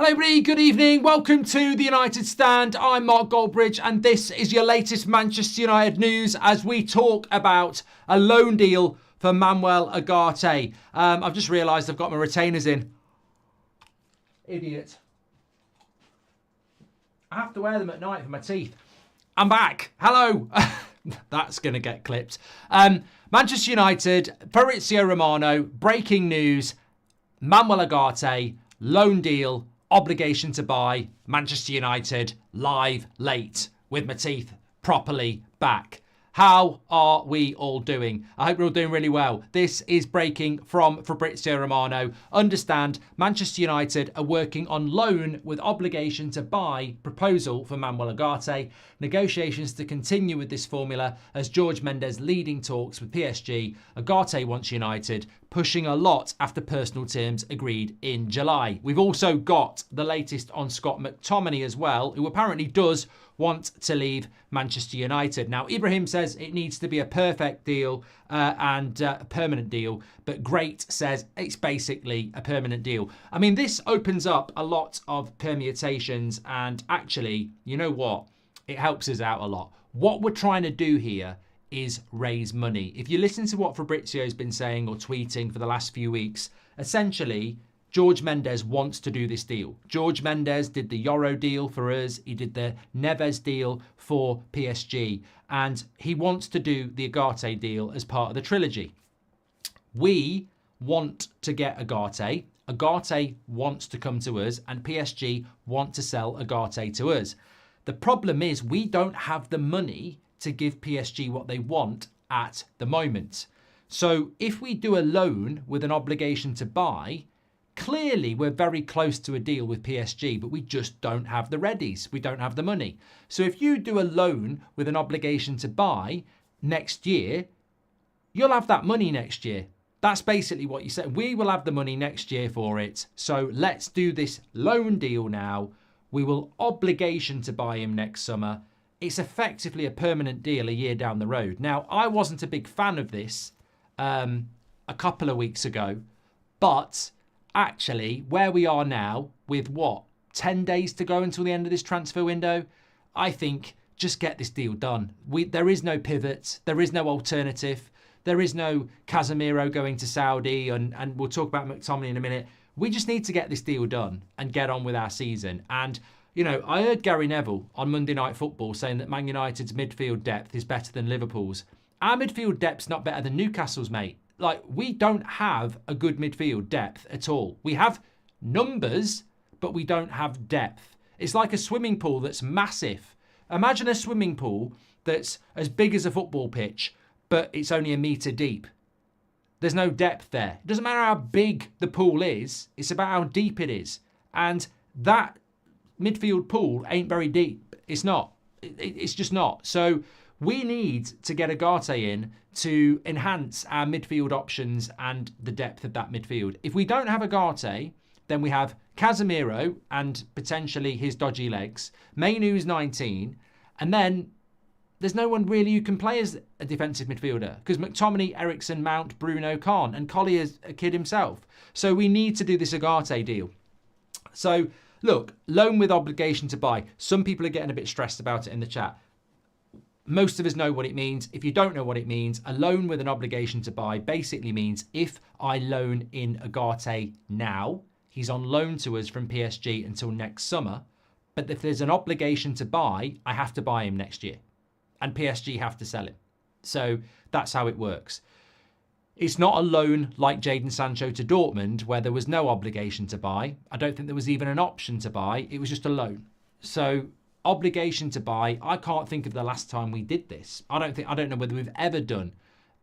Hello everybody, good evening. Welcome to the United Stand. I'm Mark Goldbridge and this is your latest Manchester United news as we talk about a loan deal for Manuel Ugarte. I've just realised I've got my retainers in. Idiot. I have to wear them at night for my teeth. I'm back. Hello. That's going to get clipped. Manchester United, Fabrizio Romano, breaking news. Manuel Ugarte, loan deal. Obligation to buy, Manchester United, live, late, with my teeth properly back. How are we all doing? I hope we're all doing really well. This is breaking from Fabrizio Romano. Understand, Manchester United are working on loan with obligation to buy proposal for Manuel Ugarte. Negotiations to continue with this formula as George Mendes leading talks with PSG. Ugarte wants United, pushing a lot after personal terms agreed in July. We've also got the latest on Scott McTominay as well, who apparently does want to leave Manchester United. Now, Ibrahim says it needs to be a perfect deal and a permanent deal, but Great says it's basically a permanent deal. I mean, this opens up a lot of permutations and actually, you know what? It helps us out a lot. What we're trying to do here is raise money. If you listen to what Fabrizio's been saying or tweeting for the last few weeks, essentially, George Mendes wants to do this deal. George Mendes did the Euro deal for us. He did the Neves deal for PSG. And he wants to do the Ugarte deal as part of the trilogy. We want to get Ugarte. Ugarte wants to come to us. And PSG want to sell Ugarte to us. The problem is we don't have the money to give PSG what they want at the moment. So if we do a loan with an obligation to buy, clearly we're very close to a deal with PSG, but we just don't have the readies. We don't have the money. So if you do a loan with an obligation to buy next year, you'll have that money next year. That's basically what you said. We will have the money next year for it. So let's do this loan deal now. We will obligation to buy him next summer. It's effectively a permanent deal a year down the road. Now, I wasn't a big fan of this a couple of weeks ago, but actually, where we are now with 10 days to go until the end of this transfer window, I think just get this deal done. There is no pivot. There is no alternative. There is no Casemiro going to Saudi, and we'll talk about McTominay in a minute. We just need to get this deal done and get on with our season. And, you know, I heard Gary Neville on Monday Night Football saying that Man United's midfield depth is better than Liverpool's. Our midfield depth's not better than Newcastle's, mate. Like, we don't have a good midfield depth at all. We have numbers, but we don't have depth. It's like a swimming pool that's massive. Imagine a swimming pool that's as big as a football pitch, but it's only a metre deep. There's no depth there. It doesn't matter how big the pool is. It's about how deep it is. And that midfield pool ain't very deep. It's not. It's just not. So we need to get Ugarte in to enhance our midfield options and the depth of that midfield. If we don't have Ugarte, then we have Casemiro and potentially his dodgy legs. Mainoo's 19. And then there's no one really who can play as a defensive midfielder because McTominay, Eriksen, Mount, Bruno can't, and Collier's a kid himself. So we need to do this Ugarte deal. So look, loan with obligation to buy. Some people are getting a bit stressed about it in the chat. Most of us know what it means. If you don't know what it means, a loan with an obligation to buy basically means if I loan in Ugarte now, he's on loan to us from PSG until next summer. But if there's an obligation to buy, I have to buy him next year. And PSG have to sell him. So that's how it works. It's not a loan like Jadon Sancho to Dortmund where there was no obligation to buy. I don't think there was even an option to buy. It was just a loan. So obligation to buy, I can't think of the last time we did this. I don't know whether we've ever done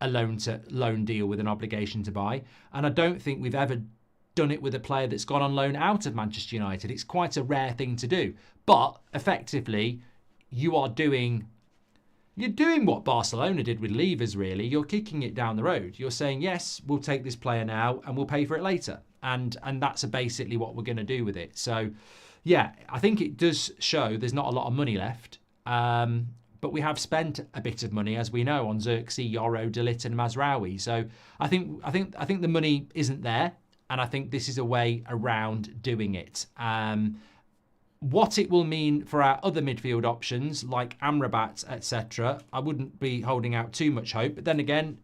a loan deal with an obligation to buy. And I don't think we've ever done it with a player that's gone on loan out of Manchester United. It's quite a rare thing to do. But effectively, you're doing what Barcelona did with Levers, really. You're kicking it down the road. You're saying, yes, we'll take this player now and we'll pay for it later. And that's basically what we're going to do with it. So, yeah, I think it does show there's not a lot of money left. But we have spent a bit of money, as we know, on Xerxes, Yoro, De Ligt and Mazraoui. So I think the money isn't there. and I think this is a way around doing it. What it will mean for our other midfield options like Amrabat, etc., I wouldn't be holding out too much hope. But then again,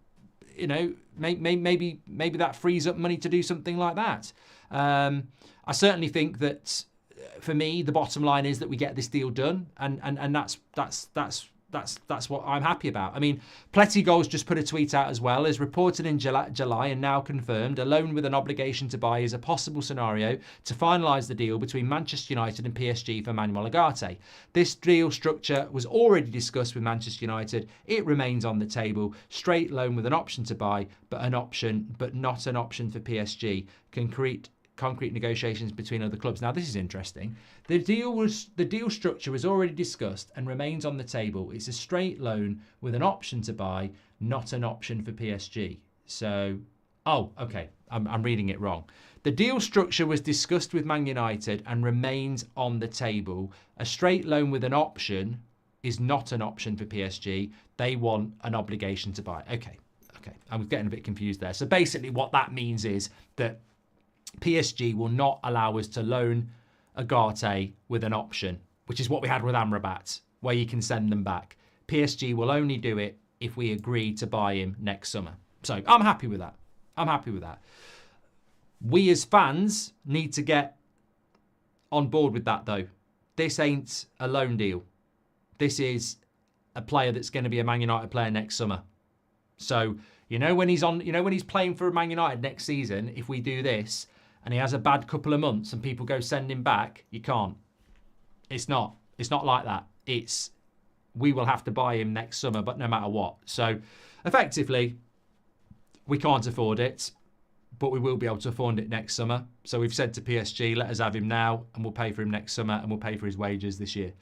you know, maybe that frees up money to do something like that. I certainly think that for me, the bottom line is that we get this deal done, and that's what I'm happy about. I mean, Pletty Goals just put a tweet out as well. As reported in July and now confirmed, a loan with an obligation to buy is a possible scenario to finalise the deal between Manchester United and PSG for Manuel Ugarte. This deal structure was already discussed with Manchester United. It remains on the table. Straight loan with an option to buy, but not an option for PSG. Concrete negotiations between other clubs. Now, this is interesting. The deal structure was already discussed and remains on the table. It's a straight loan with an option to buy, not an option for PSG. So, okay, I'm reading it wrong. The deal structure was discussed with Man United and remains on the table. A straight loan with an option is not an option for PSG. They want an obligation to buy. Okay, I was getting a bit confused there. So basically what that means is that PSG will not allow us to loan Ugarte with an option, which is what we had with Amrabat, where you can send them back. PSG will only do it if we agree to buy him next summer. So I'm happy with that. We as fans need to get on board with that, though. This ain't a loan deal. This is a player that's going to be a Man United player next summer. So, when he's playing for Man United next season, if we do this, and he has a bad couple of months and people go send him back, you can't. It's not like that. We will have to buy him next summer, but no matter what. So effectively, we can't afford it, but we will be able to afford it next summer. So we've said to PSG, let us have him now and we'll pay for him next summer and we'll pay for his wages this year.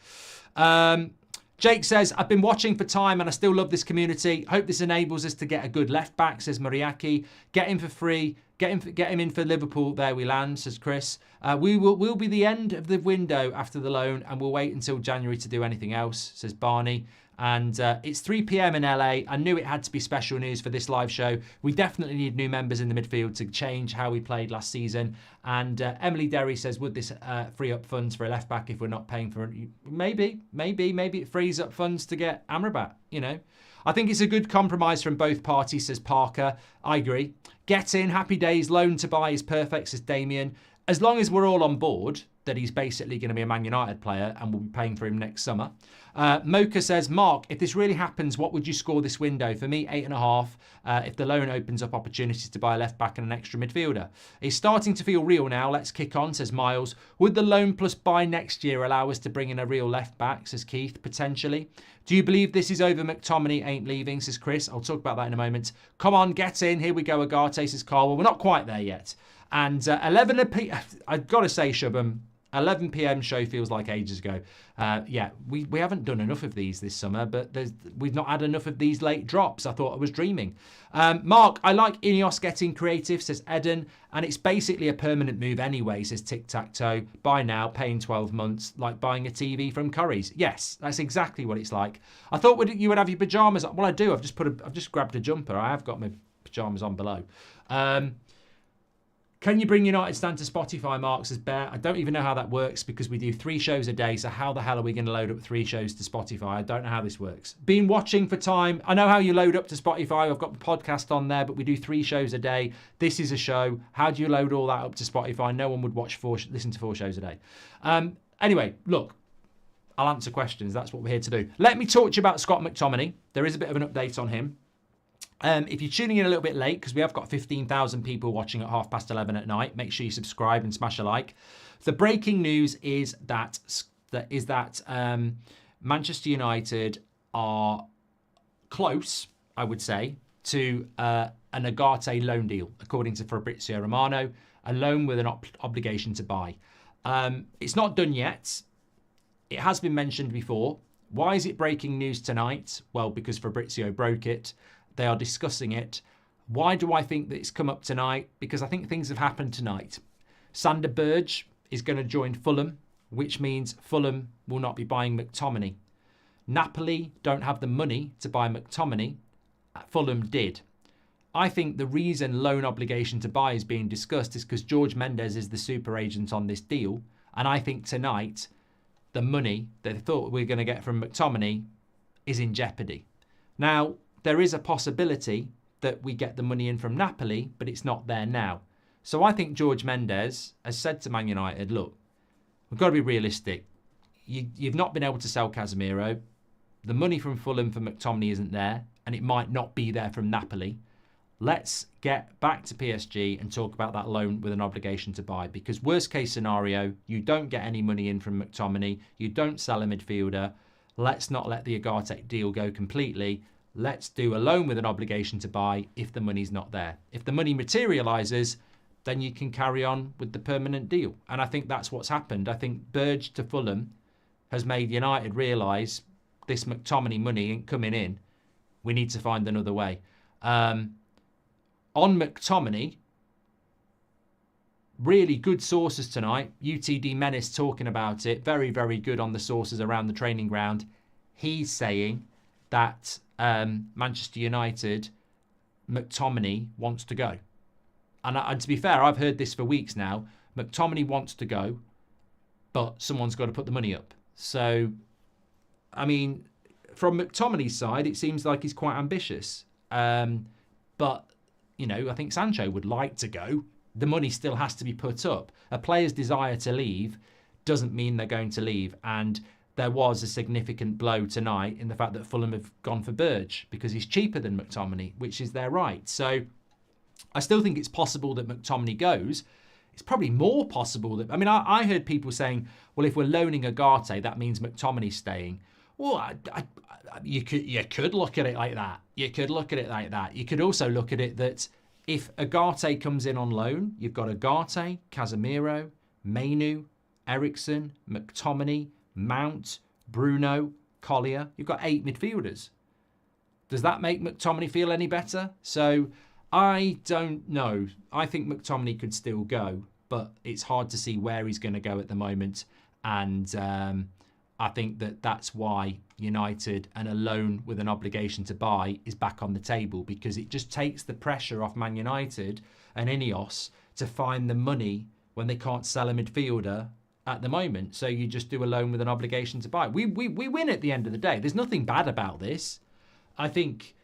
Jake says, I've been watching for time and I still love this community. Hope this enables us to get a good left back, says Moriaki. Get him for free. Get him in for Liverpool. There we land, says Chris. We'll be the end of the window after the loan and we'll wait until January to do anything else, says Barney. And it's 3 p.m. in LA. I knew it had to be special news for this live show. We definitely need new members in the midfield to change how we played last season. And Emily Derry says, would this free up funds for a left back if we're not paying for it? Maybe it frees up funds to get Amrabat, I think it's a good compromise from both parties, says Parker. I agree. Get in, happy days, loan to buy is perfect, says Damien. As long as we're all on board that he's basically going to be a Man United player and we'll be paying for him next summer. Mocha says, Mark, if this really happens, what would you score this window? For me, 8.5. If the loan opens up opportunities to buy a left back and an extra midfielder. It's starting to feel real now. Let's kick on, says Miles. Would the loan plus buy next year allow us to bring in a real left back, says Keith, potentially? Do you believe this is over? McTominay ain't leaving, says Chris. I'll talk about that in a moment. Come on, get in. Here we go, Ugarte, says Carl. Well, we're not quite there yet. And 11 p.m. I've got to say, Shubham, 11 p.m. show feels like ages ago. We haven't done enough of these this summer, but we've not had enough of these late drops. I thought I was dreaming. Mark, I like Ineos getting creative, says Eden, and it's basically a permanent move anyway, says Tic Tac Toe. Buy now, paying 12 months, like buying a TV from Curry's. Yes, that's exactly what it's like. I thought you would have your pajamas on. Well, I do. I've just grabbed a jumper. I have got my pajamas on below. Can you bring United Stand to Spotify, Mark, says Bear? I don't even know how that works because we do 3 shows a day. So how the hell are we going to load up 3 shows to Spotify? I don't know how this works. Been watching for time. I know how you load up to Spotify. I've got the podcast on there, but we do 3 shows a day. This is a show. How do you load all that up to Spotify? No one would listen to 4 shows a day. Anyway, look, I'll answer questions. That's what we're here to do. Let me talk to you about Scott McTominay. There is a bit of an update on him. If you're tuning in a little bit late, because we have got 15,000 people watching at 11:30 at night, make sure you subscribe and smash a like. The breaking news is that Manchester United are close, I would say, to an Ugarte loan deal, according to Fabrizio Romano, a loan with an obligation to buy. It's not done yet. It has been mentioned before. Why is it breaking news tonight? Well, because Fabrizio broke it. They are discussing it. Why do I think that it's come up tonight? Because I think things have happened tonight. Sander Berge is going to join Fulham, which means Fulham will not be buying McTominay. Napoli don't have the money to buy McTominay. Fulham did. I think the reason loan obligation to buy is being discussed is because George Mendes is the super agent on this deal. And I think tonight, the money that they thought we were going to get from McTominay is in jeopardy. Now, there is a possibility that we get the money in from Napoli, but it's not there now. So I think George Mendes has said to Man United, look, we've got to be realistic. You've not been able to sell Casemiro. The money from Fulham for McTominay isn't there, and it might not be there from Napoli. Let's get back to PSG and talk about that loan with an obligation to buy, because worst case scenario, you don't get any money in from McTominay, you don't sell a midfielder. Let's not let the Ugarte deal go completely. Let's do a loan with an obligation to buy if the money's not there. If the money materialises, then you can carry on with the permanent deal. And I think that's what's happened. I think Burge to Fulham has made United realise this McTominay money ain't coming in. We need to find another way. On McTominay, really good sources tonight. UTD Menace talking about it. Very, very good on the sources around the training ground. He's saying that Manchester United, McTominay wants to go. And to be fair, I've heard this for weeks now. McTominay wants to go, but someone's got to put the money up. So, I mean, from McTominay's side, it seems like he's quite ambitious. But, you know, I think Sancho would like to go. The money still has to be put up. A player's desire to leave doesn't mean they're going to leave. And there was a significant blow tonight in the fact that Fulham have gone for Burge because he's cheaper than McTominay, which is their right. So I still think it's possible that McTominay goes. It's probably more possible that... I mean, I heard people saying, well, if we're loaning Ugarte, that means McTominay's staying. Well, you could look at it like that. You could look at it like that. You could also look at it that if Ugarte comes in on loan, you've got Ugarte, Casemiro, Mainu, Eriksen, McTominay, Mount, Bruno, Collier. You've got 8 midfielders. Does that make McTominay feel any better? So I don't know. I think McTominay could still go, but it's hard to see where he's going to go at the moment. And I think that's why United and a loan with an obligation to buy is back on the table, because it just takes the pressure off Man United and Ineos to find the money when they can't sell a midfielder at the moment. So you just do a loan with an obligation to buy. We win at the end of the day. There's nothing bad about this. I think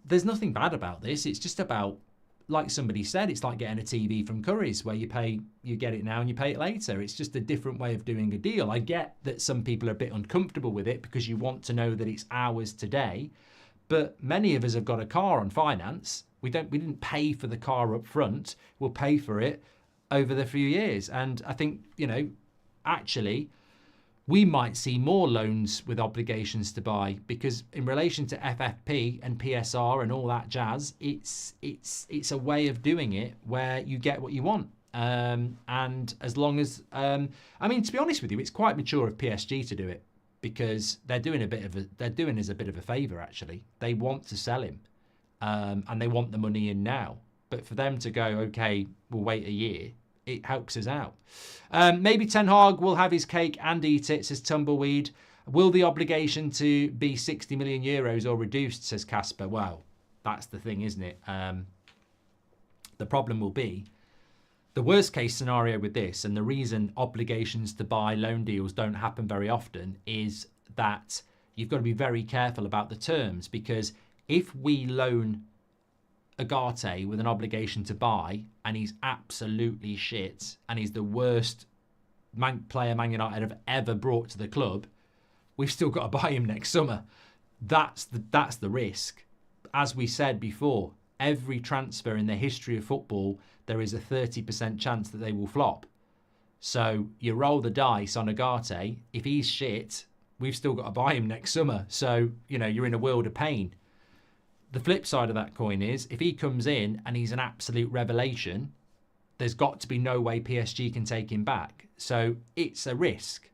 there's nothing bad about this. It's just about, like somebody said, it's like getting a TV from Curry's where you get it now and you pay it later. It's just a different way of doing a deal. I get that some people are a bit uncomfortable with it because you want to know that it's ours today. But many of us have got a car on finance. We didn't pay for the car up front. We'll pay for it over the few years. And I think, you know, actually, we might see more loans with obligations to buy, because in relation to FFP and PSR and all that jazz, it's a way of doing it where you get what you want. And as long as, I mean, to be honest with you, it's quite mature of PSG to do it, because they're doing us a bit of a favour, actually. They want to sell him, and they want the money in now. But for them to go, okay, we'll wait a year, it helps us out. Maybe Ten Hag will have his cake and eat it, says Tumbleweed. Will the obligation to be 60 million euros or reduced, says Casper? Well, that's the thing, isn't it? The problem will be, the worst case scenario with this, and the reason obligations to buy loan deals don't happen very often, is that you've got to be very careful about the terms, because if we loan Ugarte with an obligation to buy and he's absolutely shit and he's the worst player Man United have ever brought to the club, we've still got to buy him next summer. That's the risk. As we said before, every transfer in the history of football, there is a 30% chance that they will flop. So you roll the dice on Ugarte. If he's shit, we've still got to buy him next summer. So, you know, you're in a world of pain. The flip side of that coin is, if he comes in and he's an absolute revelation, there's got to be no way PSG can take him back. So it's a risk.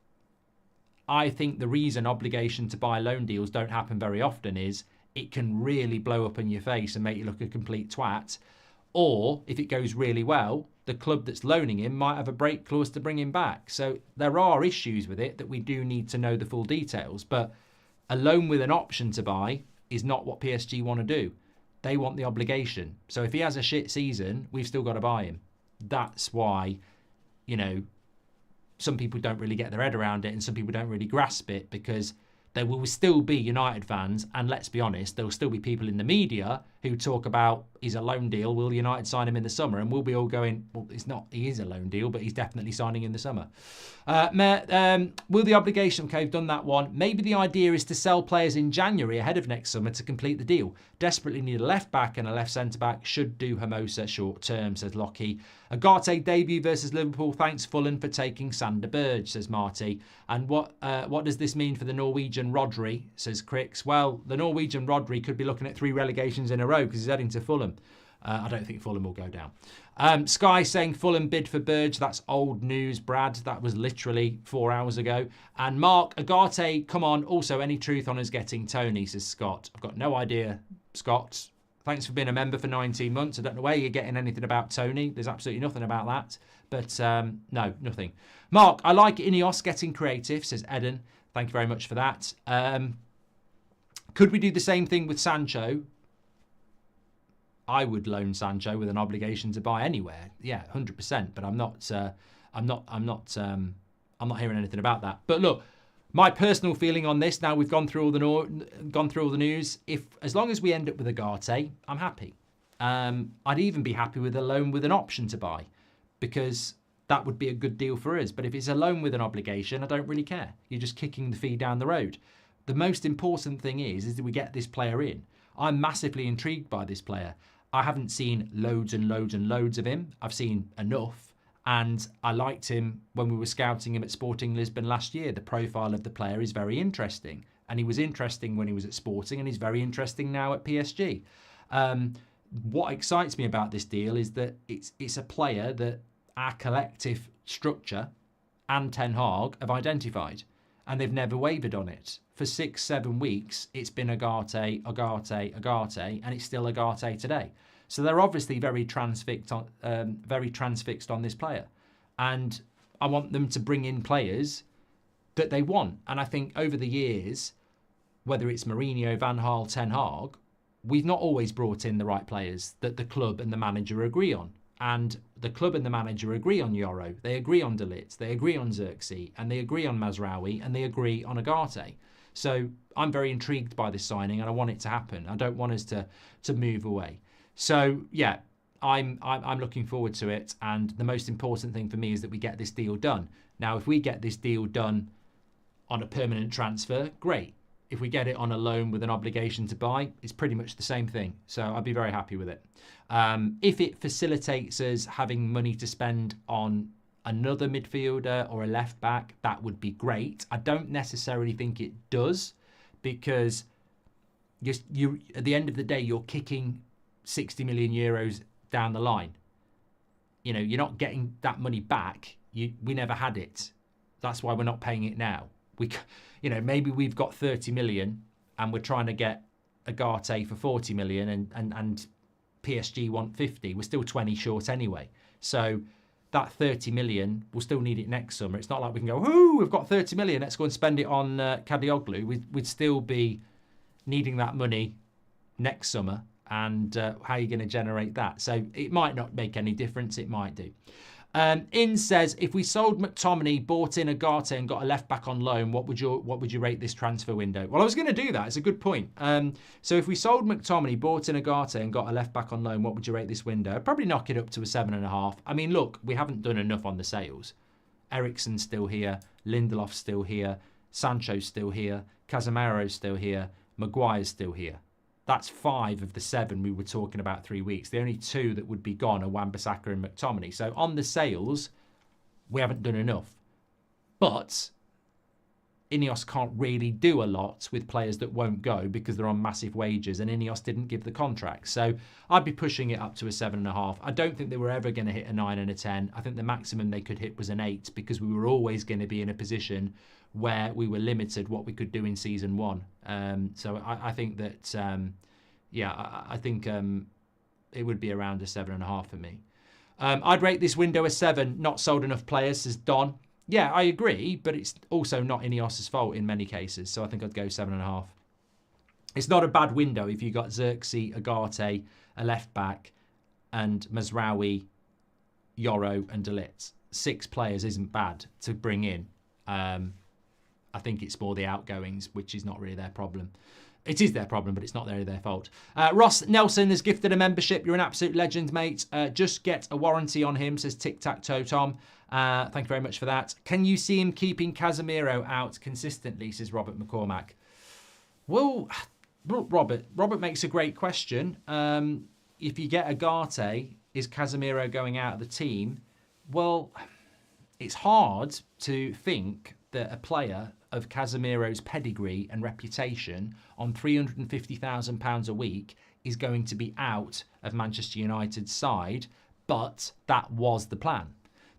I think the reason obligation to buy loan deals don't happen very often is it can really blow up in your face and make you look a complete twat. Or if it goes really well, the club that's loaning him might have a break clause to bring him back. So there are issues with it that we do need to know the full details. But a loan with an option to buy is not what PSG want to do. They want the obligation. So if he has a shit season, we've still got to buy him. That's why, you know, some people don't really get their head around it and some people don't really grasp it, because there will still be United fans, and let's be honest, there will still be people in the media who talk about he's a loan deal, will United sign him in the summer? And we'll be all going, well, it's not, he is a loan deal, but he's definitely signing in the summer. Will the obligation, okay, I've done that one. Maybe the idea is to sell players in January ahead of next summer to complete the deal. Desperately need a left back and a left centre back. Should do Hermosa short term, says Lockie. Ugarte debut versus Liverpool. Thanks Fulham for taking Sander Berge, says Marty. And what does this mean for the Norwegian Rodri, says Cricks? Well, the Norwegian Rodri could be looking at 3 relegations in a row because he's heading to Fulham. I don't think Fulham will go down. Sky saying Fulham bid for Burge. That's old news, Brad. That was literally 4 hours ago. And Mark, Ugarte, come on. Also, any truth on us getting Tony, says Scott. I've got no idea, Scott. Thanks for being a member for 19 months. I don't know where you're getting anything about Tony. There's absolutely nothing about that. But no, nothing. Mark, I like Ineos getting creative, says Eden. Thank you very much for that. Could we do the same thing with Sancho? I would loan Sancho with an obligation to buy anywhere. Yeah, 100%. But I'm not hearing anything about that. But look, my personal feeling on this, now we've gone through all the news. As long as we end up with Ugarte, I'm happy. I'd even be happy with a loan with an option to buy, because that would be a good deal for us. But if it's a loan with an obligation, I don't really care. You're just kicking the fee down the road. The most important thing is that we get this player in. I'm massively intrigued by this player. I haven't seen loads and loads and loads of him. I've seen enough. And I liked him when we were scouting him at Sporting Lisbon last year. The profile of the player is very interesting. And he was interesting when he was at Sporting, and he's very interesting now at PSG. What excites me about this deal is that it's a player that our collective structure and Ten Hag have identified. And they've never wavered on it. For 6-7 weeks, it's been Ugarte, Ugarte, Ugarte, and it's still Ugarte today. So they're obviously very transfixed on this player. And I want them to bring in players that they want. And I think over the years, whether it's Mourinho, Van Gaal, Ten Hag, we've not always brought in the right players that the club and the manager agree on. And the club and the manager agree on Yoro, they agree on De Ligt, they agree on Xerxes, and they agree on Mazraoui, and they agree on Ugarte. So I'm very intrigued by this signing, and I want it to happen. I don't want us to move away. So yeah, I'm looking forward to it. And the most important thing for me is that we get this deal done. Now, if we get this deal done on a permanent transfer, great. If we get it on a loan with an obligation to buy, it's pretty much the same thing. So I'd be very happy with it. If it facilitates us having money to spend on another midfielder or a left back, that would be great. I don't necessarily think it does, because you at the end of the day, you're kicking 60 million euros down the line. You know, you're not getting that money back. We never had it. That's why we're not paying it now. Maybe we've got 30 million and we're trying to get Ugarte for 40 million and PSG want 50. We're still 20 short anyway. So that 30 million, we'll still need it next summer. It's not like we can go, whoo, we've got 30 million, let's go and spend it on Kadioglu. We'd still be needing that money next summer. And how are you going to generate that? So it might not make any difference. It might do. In says, if we sold McTominay, bought in Ugarte and got a left back on loan, what would you rate this transfer window? Well, I was going to do that. It's a good point. So if we sold McTominay, bought in Ugarte and got a left back on loan, what would you rate this window? I'd probably knock it up to a 7.5. I mean, look, we haven't done enough on the sales. Eriksen's still here. Lindelof's still here. Sancho's still here. Casemiro's still here. Maguire's still here. That's 5 of the 7 we were talking about 3 weeks. The only 2 that would be gone are Wan-Bissaka and McTominay. So on the sales, we haven't done enough. But Ineos can't really do a lot with players that won't go because they're on massive wages, and Ineos didn't give the contract. So I'd be pushing it up to a 7.5. I don't think they were ever going to hit a 9 and a 10. I think the maximum they could hit was an 8, because we were always going to be in a position where we were limited what we could do in season 1. So I think that, I think it would be around a 7.5 for me. I'd rate this window a 7. Not sold enough players, says Don. Yeah, I agree, but it's also not Ineos' fault in many cases. So I think I'd go 7.5. It's not a bad window if you've got Xerxes, Ugarte, a left-back, and Mazraoui, Yoro, and De Ligt. 6 players isn't bad to bring in. I think it's more the outgoings, which is not really their problem. It is their problem, but it's not really their fault. Ross Nelson has gifted a membership. You're an absolute legend, mate. Just get a warranty on him, says Tic Tac Toe Tom. Thank you very much for that. Can you see him keeping Casemiro out consistently, says Robert McCormack. Well, Robert makes a great question. If you get Ugarte, is Casemiro going out of the team? Well, it's hard to think that a player of Casemiro's pedigree and reputation on £350,000 a week is going to be out of Manchester United's side, but that was the plan.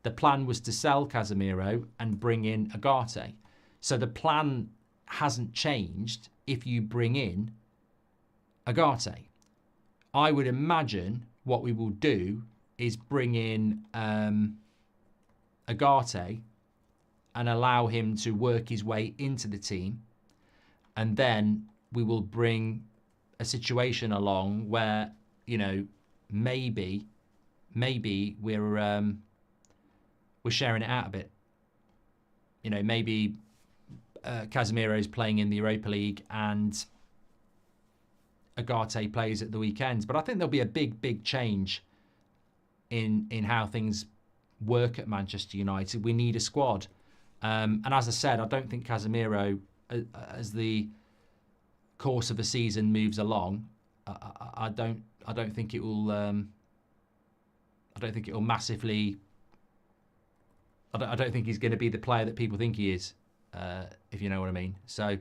The plan was to sell Casemiro and bring in Ugarte. So the plan hasn't changed if you bring in Ugarte. I would imagine what we will do is bring in Ugarte and allow him to work his way into the team. And then we will bring a situation along where, you know, maybe we're sharing it out a bit. You know, maybe Casemiro's playing in the Europa League and Ugarte plays at the weekends. But I think there'll be a big change in how things work at Manchester United. We need a squad. And as I said, I don't think Casemiro, as the course of a season moves along, I don't think it will. I don't think it will massively. I don't think he's going to be the player that people think he is, if you know what I mean. So,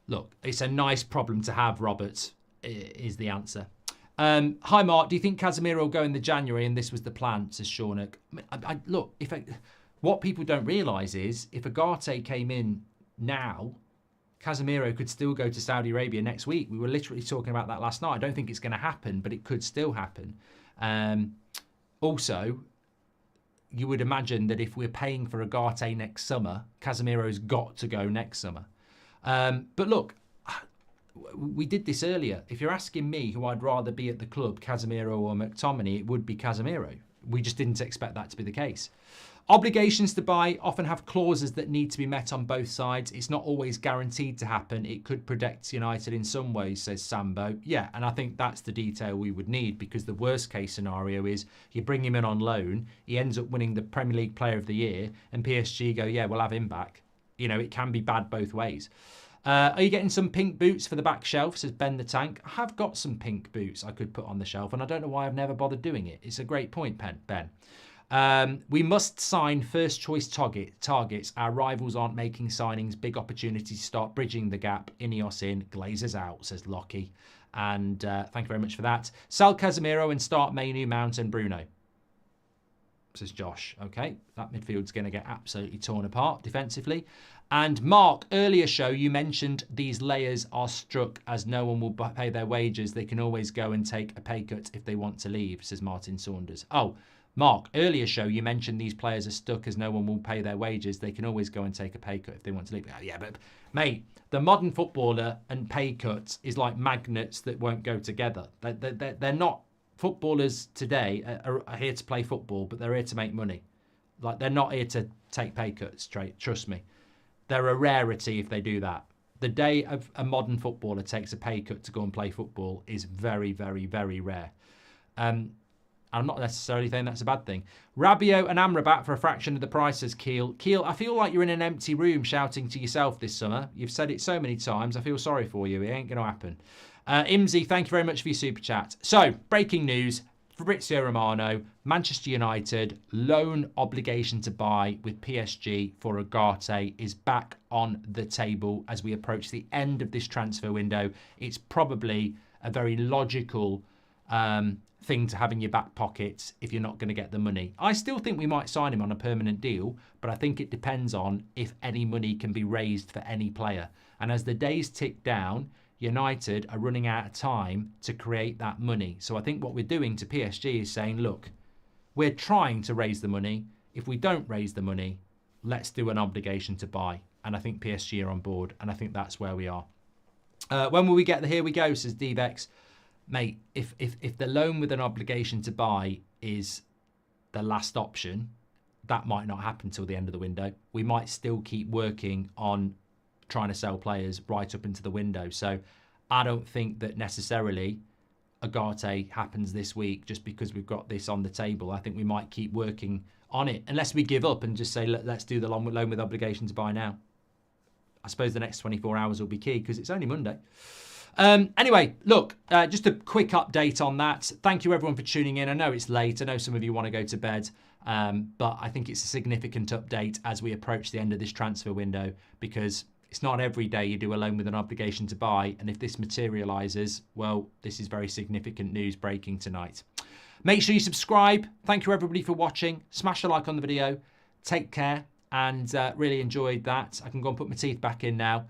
look, it's a nice problem to have. Robert is the answer. Hi Mark, do you think Casemiro will go in the January and this was the plan? Says Shaunak. Look, what people don't realise is if Ugarte came in now, Casemiro could still go to Saudi Arabia next week. We were literally talking about that last night. I don't think it's going to happen, but it could still happen. Also, you would imagine that if we're paying for Ugarte next summer, Casemiro's got to go next summer. But look, we did this earlier. If you're asking me who I'd rather be at the club, Casemiro or McTominay, it would be Casemiro. We just didn't expect that to be the case. Obligations to buy often have clauses that need to be met on both sides. It's not always guaranteed to happen. It could protect United in some ways, says Sambo. Yeah, and I think that's the detail we would need, because the worst case scenario is you bring him in on loan, he ends up winning the Premier League Player of the Year, and PSG go, yeah, we'll have him back. You know, it can be bad both ways. Are you getting some pink boots for the back shelf, says Ben the Tank. I have got some pink boots I could put on the shelf, and I don't know why I've never bothered doing it. It's a great point, Ben. We must sign first choice targets. Our rivals aren't making signings. Big opportunity to start bridging the gap. Ineos in, Glazers out, says Lockie. And thank you very much for that. Sell Casemiro and start Mainu, Mount and Bruno, says Josh. Okay, that midfield's going to get absolutely torn apart defensively. And Mark, earlier show you mentioned these layers are struck as no one will pay their wages. They can always go and take a pay cut if they want to leave, says Martin Saunders. Oh, Mark, earlier show you mentioned these players are stuck as no one will pay their wages. They can always go and take a pay cut if they want to leave. Yeah, but mate, the modern footballer and pay cuts is like magnets that won't go together. They're not. Footballers today are here to play football, but they're here to make money. Like, they're not here to take pay cuts straight. Trust me. They're a rarity if they do that. The day of a modern footballer takes a pay cut to go and play football is very, very, very rare. I'm not necessarily saying that's a bad thing. Rabiot and Amrabat for a fraction of the price, says Keel. Keel, I feel like you're in an empty room shouting to yourself this summer. You've said it so many times. I feel sorry for you. It ain't going to happen. Imzi, thank you very much for your super chat. So, breaking news. Fabrizio Romano, Manchester United, loan obligation to buy with PSG for Ugarte is back on the table as we approach the end of this transfer window. It's probably a very logical thing to have in your back pocket if you're not going to get the money. I still think we might sign him on a permanent deal, but I think it depends on if any money can be raised for any player. And as the days tick down, United are running out of time to create that money. So I think what we're doing to PSG is saying, look, we're trying to raise the money. If we don't raise the money, let's do an obligation to buy. And I think PSG are on board, and I think that's where we are. When will we get the here we go, says Dvex. Mate, if the loan with an obligation to buy is the last option, that might not happen till the end of the window. We might still keep working on trying to sell players right up into the window. So I don't think that necessarily Ugarte happens this week just because we've got this on the table. I think we might keep working on it unless we give up and just say, let's do the loan with obligation to buy now. I suppose the next 24 hours will be key because it's only Monday. Anyway, look, just a quick update on that. Thank you everyone for tuning in. I know it's late. I know some of you want to go to bed. But I think it's a significant update as we approach the end of this transfer window, because it's not every day you do a loan with an obligation to buy. And if this materialises, well, this is very significant news breaking tonight. Make sure you subscribe. Thank you everybody for watching. Smash a like on the video. Take care, and really enjoyed that. I can go and put my teeth back in now.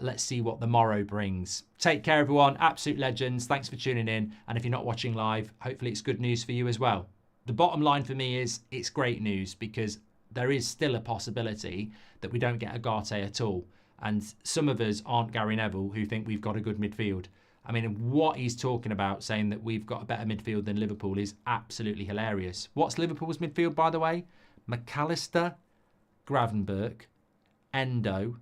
Let's see what the morrow brings. Take care, everyone. Absolute legends. Thanks for tuning in. And if you're not watching live, hopefully it's good news for you as well. The bottom line for me is it's great news, because there is still a possibility that we don't get Ugarte at all. And some of us aren't Gary Neville, who think we've got a good midfield. I mean, what he's talking about, saying that we've got a better midfield than Liverpool, is absolutely hilarious. What's Liverpool's midfield, by the way? McAllister, Gravenberch, Endo,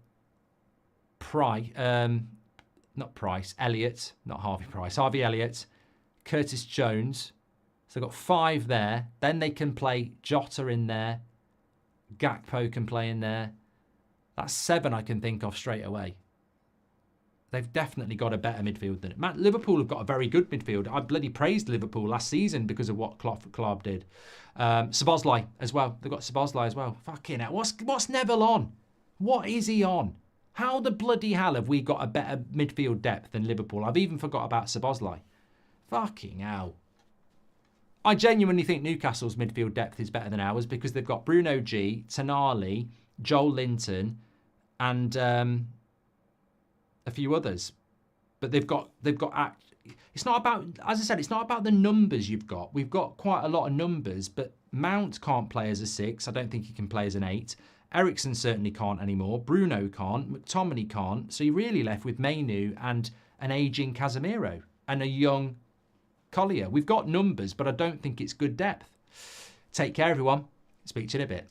Elliott, not Harvey Price, Harvey Elliott, Curtis Jones. So they've got 5 there. Then they can play Jota in there. Gakpo can play in there. That's 7 I can think of straight away. They've definitely got a better midfield than it. Liverpool have got a very good midfield. I bloody praised Liverpool last season because of what Klopp did. Szoboszlai as well. They've got Szoboszlai as well. Fucking hell. What's Neville on? What is he on? How the bloody hell have we got a better midfield depth than Liverpool? I've even forgot about Szoboszlai. Fucking hell. I genuinely think Newcastle's midfield depth is better than ours, because they've got Bruno G, Tonali, Joel Linton, and a few others. But they've got. It's not about, as I said, it's not about the numbers you've got. We've got quite a lot of numbers, but Mount can't play as a 6. I don't think he can play as an 8. Eriksen certainly can't anymore. Bruno can't. McTominay can't. So you're really left with Mainu and an ageing Casemiro and a young Collier. We've got numbers, but I don't think it's good depth. Take care, everyone. Speak to you in a bit.